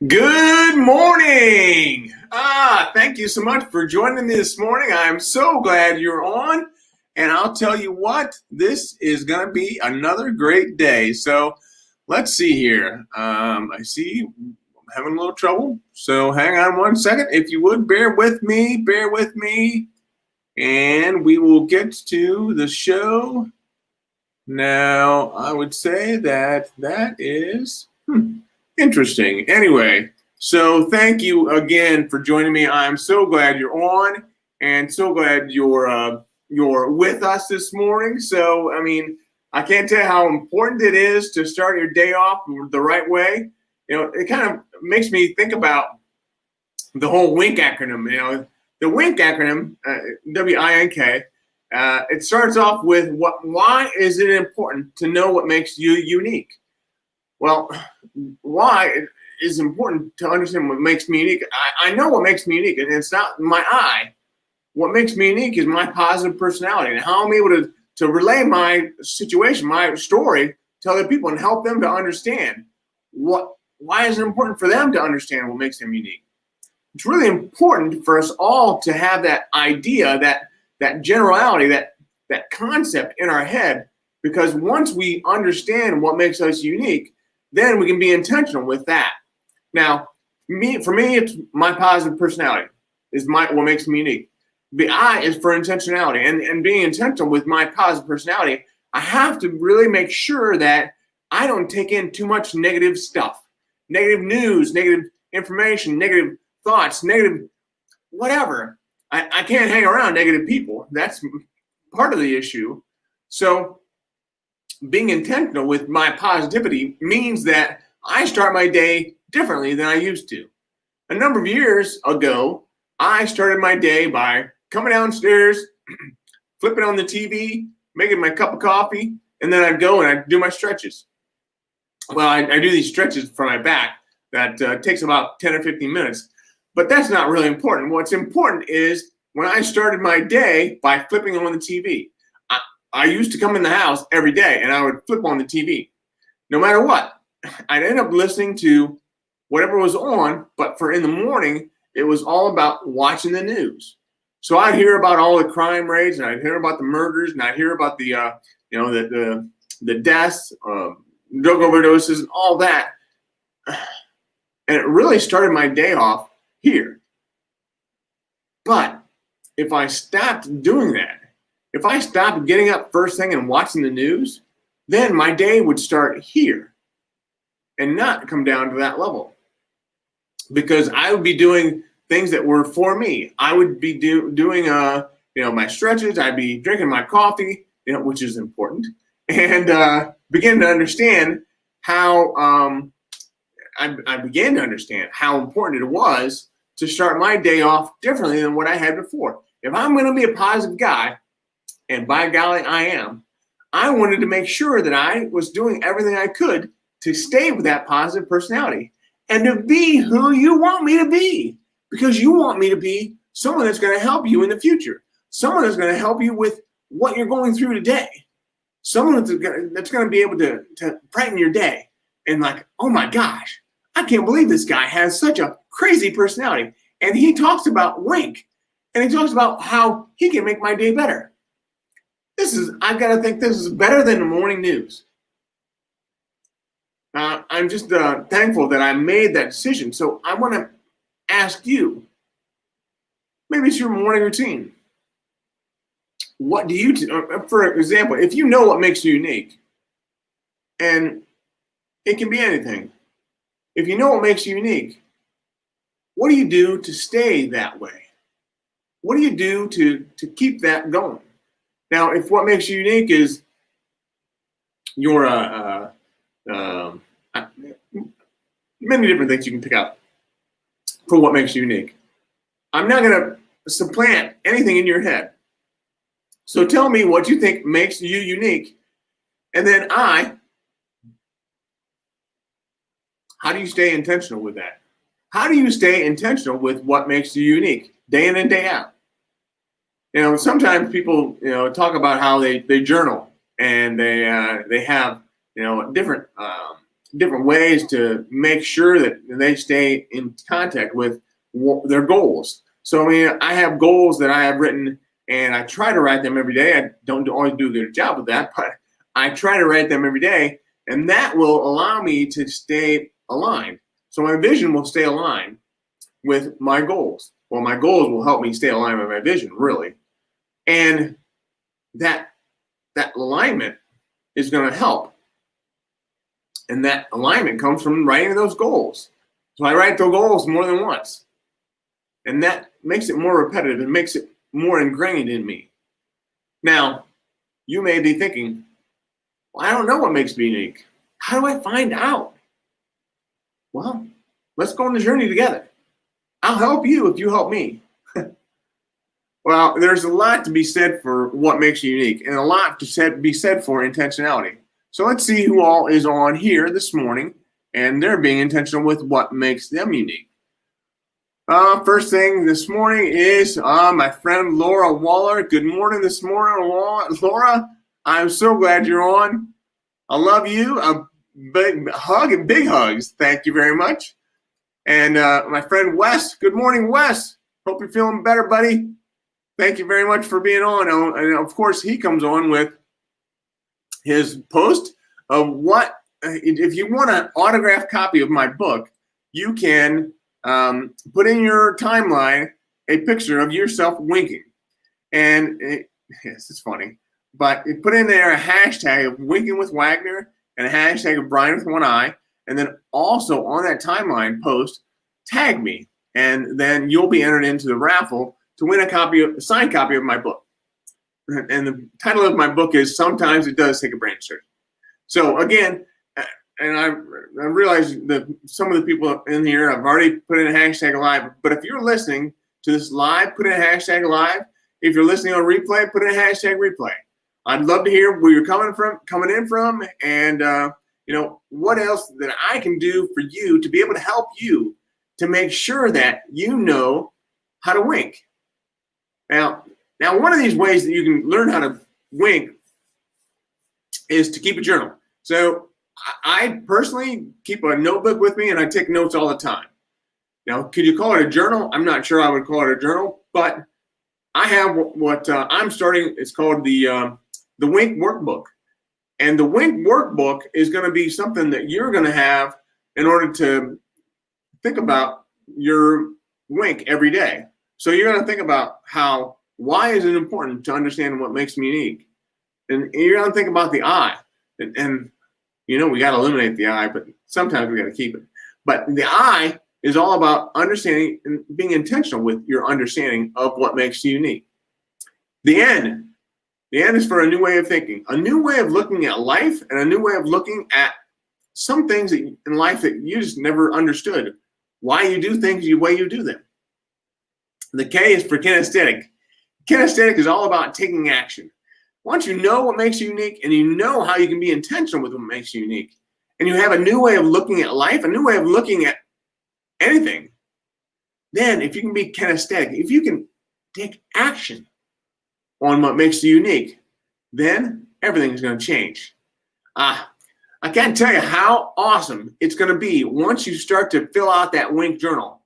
Good morning. Thank you so much for joining me this morning. I'm so glad you're on. And I'll tell you what, this is going to be another great day. So let's see here. I see I'm having a little trouble. So hang on one second. If you would, bear with me. And we will get to the show. Now, I would say that is interesting. Anyway, so thank you again for joining me. I'm so glad you're on and so glad you're with us this morning. So, I can't tell you how important it is to start your day off the right way. It kind of makes me think about the whole WINK acronym. The WINK acronym, WINK, it starts off with why is it important to know what makes you unique? Well, why is important to understand what makes me unique? I know what makes me unique, and it's not my I. What makes me unique is my positive personality and how I'm able to relay my situation, my story to other people and help them to understand why is it important for them to understand what makes them unique. It's really important for us all to have that idea, that generality, that concept in our head, because once we understand what makes us unique, then we can be intentional with that. Now, for me, it's my positive personality is what makes me unique. The I is for intentionality, and being intentional with my positive personality, I have to really make sure that I don't take in too much negative stuff, negative news, negative information, negative thoughts, negative whatever. I can't hang around negative people. That's part of the issue. So being intentional with my positivity means that I start my day differently than I used to. A number of years ago, I started my day by coming downstairs, flipping on the TV, making my cup of coffee, and then I'd go and I'd do my stretches. Well, I do these stretches for my back that takes about 10 or 15 minutes, but that's not really important. What's important is when I started my day by flipping on the TV. I used to come in the house every day and I would flip on the TV. No matter what, I'd end up listening to whatever was on, but for in the morning, it was all about watching the news. So I'd hear about all the crime rates, and I'd hear about the murders, and I'd hear about the deaths, drug overdoses, and all that. And it really started my day off here. But if I stopped doing that, if I stopped getting up first thing and watching the news, then my day would start here and not come down to that level. Because I would be doing things that were for me. I would be doing my stretches. I'd be drinking my coffee, which is important, and begin to understand how I began to understand how important it was to start my day off differently than what I had before. If I'm going to be a positive guy, and by golly, I am, I wanted to make sure that I was doing everything I could to stay with that positive personality and to be who you want me to be, because you want me to be someone that's going to help you in the future, someone that's going to help you with what you're going through today, someone that's going to be able to brighten your day. And like, oh my gosh, I can't believe this guy has such a crazy personality. And he talks about WINK, and he talks about how he can make my day better. I've got to think this is better than the morning news. I'm just thankful that I made that decision. So I want to ask you, maybe it's your morning routine. What do you do? For example, if you know what makes you unique, and it can be anything. If you know what makes you unique, what do you do to stay that way? What do you do to keep that going? Now, if what makes you unique is you're many different things you can pick out for what makes you unique. I'm not going to supplant anything in your head. So tell me what you think makes you unique. And then how do you stay intentional with that? How do you stay intentional with what makes you unique day in and day out? Sometimes people, talk about how they journal and they have, different different ways to make sure that they stay in contact with their goals. So, I mean, I have goals that I have written, and I try to write them every day. I don't always do a good job of that, but I try to write them every day, and that will allow me to stay aligned. So my vision will stay aligned with my goals. Well, my goals will help me stay aligned with my vision, really. And that alignment is going to help. And that alignment comes from writing those goals. So I write the goals more than once. And that makes it more repetitive. It makes it more ingrained in me. Now, you may be thinking, well, I don't know what makes me unique. How do I find out? Well, let's go on the journey together. I'll help you if you help me. Well, there's a lot to be said for what makes you unique, and a lot to be said for intentionality. So let's see who all is on here this morning, and they're being intentional with what makes them unique. First thing this morning is my friend Laura Waller. Good morning this morning, Laura. I'm so glad you're on. I love you. A big hug and big hugs. Thank you very much. And my friend Wes. Good morning, Wes. Hope you're feeling better, buddy. Thank you very much for being on. And of course, he comes on with his post of what, if you want an autographed copy of my book, you can put in your timeline a picture of yourself winking. And yes, it's funny, but you put in there a hashtag of Winking with Wagner and a hashtag of Brian with one eye. And then also on that timeline post, tag me. And then you'll be entered into the raffle to win a signed copy of my book. And the title of my book is Sometimes It Does Take a Brain Surgery. So again, and I realize that some of the people in here have already put in a hashtag live, but if you're listening to this live, put in a hashtag live. If you're listening on replay, put in a hashtag replay. I'd love to hear where you're coming in from, and what else that I can do for you to be able to help you to make sure that you know how to wink. Now, one of these ways that you can learn how to wink is to keep a journal. So I personally keep a notebook with me, and I take notes all the time. Now, could you call it a journal? I'm not sure I would call it a journal, but I have what I'm starting. It's called the Wink Workbook. And the Wink Workbook is going to be something that you're going to have in order to think about your wink every day. So you're going to think about why is it important to understand what makes me unique? And you're going to think about the eye. And we got to eliminate the eye, but sometimes we got to keep it. But the eye is all about understanding and being intentional with your understanding of what makes you unique. The N is for a new way of thinking, a new way of looking at life, and a new way of looking at some things in life that you just never understood, why you do things the way you do them. The K is for kinesthetic. Kinesthetic is all about taking action. Once you know what makes you unique, and you know how you can be intentional with what makes you unique, and you have a new way of looking at life, a new way of looking at anything, then if you can be kinesthetic, if you can take action on what makes you unique, then everything is going to change. I can't tell you how awesome it's going to be once you start to fill out that Wink journal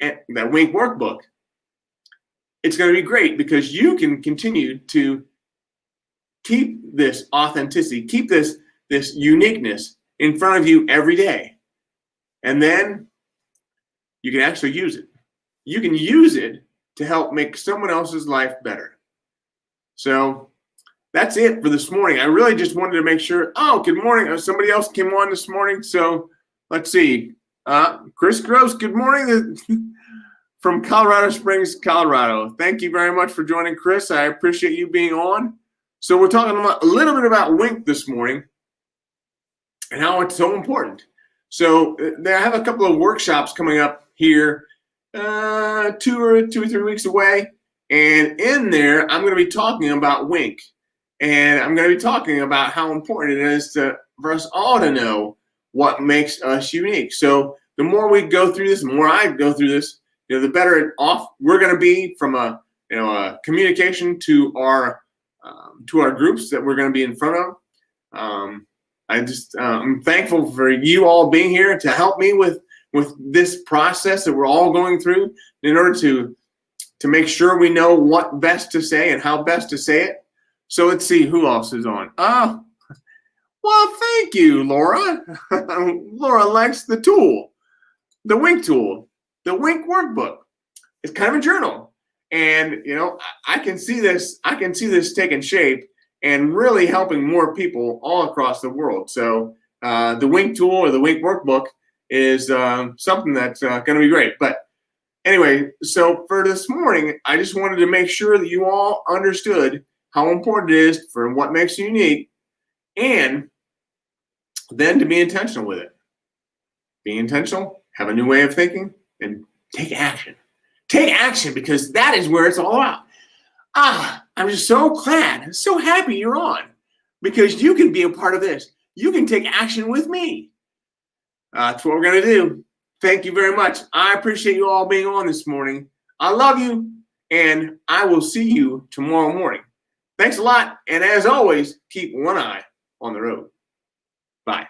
and that Wink workbook. It's going to be great because you can continue to keep this authenticity, keep this uniqueness in front of you every day. And then you can actually use it. You can use it to help make someone else's life better. So that's it for this morning. I really just wanted to make sure. Oh, good morning. Somebody else came on this morning. So let's see. Chris Gross, good morning from Colorado Springs, Colorado. Thank you very much for joining, Chris. I appreciate you being on. So we're talking a little bit about Wink this morning and how it's so important. So I have a couple of workshops coming up here 2 or 3 weeks away. And in there, I'm going to be talking about Wink. And I'm going to be talking about how important it is for us all to know what makes us unique. So the more we go through this, the more I go through this, the better off we're going to be from a communication to our groups that we're going to be in front of. I'm thankful for you all being here to help me with this process that we're all going through in order to make sure we know what best to say and how best to say it. So let's see who else is on. Oh, well, thank you, Laura. Laura likes the tool, the Wink tool, the Wink workbook. It's kind of a journal, and I can see this. I can see this taking shape and really helping more people all across the world. So the Wink tool or the Wink workbook is something that's going to be great. But anyway, so for this morning, I just wanted to make sure that you all understood how important it is for what makes you unique, and then to be intentional with it. Be intentional, have a new way of thinking, and take action. Take action, because that is where it's all about. I'm just so glad, so happy you're on, because you can be a part of this. You can take action with me. That's what we're going to do. Thank you very much. I appreciate you all being on this morning. I love you, and I will see you tomorrow morning. Thanks a lot, and as always, keep one eye on the road. Bye.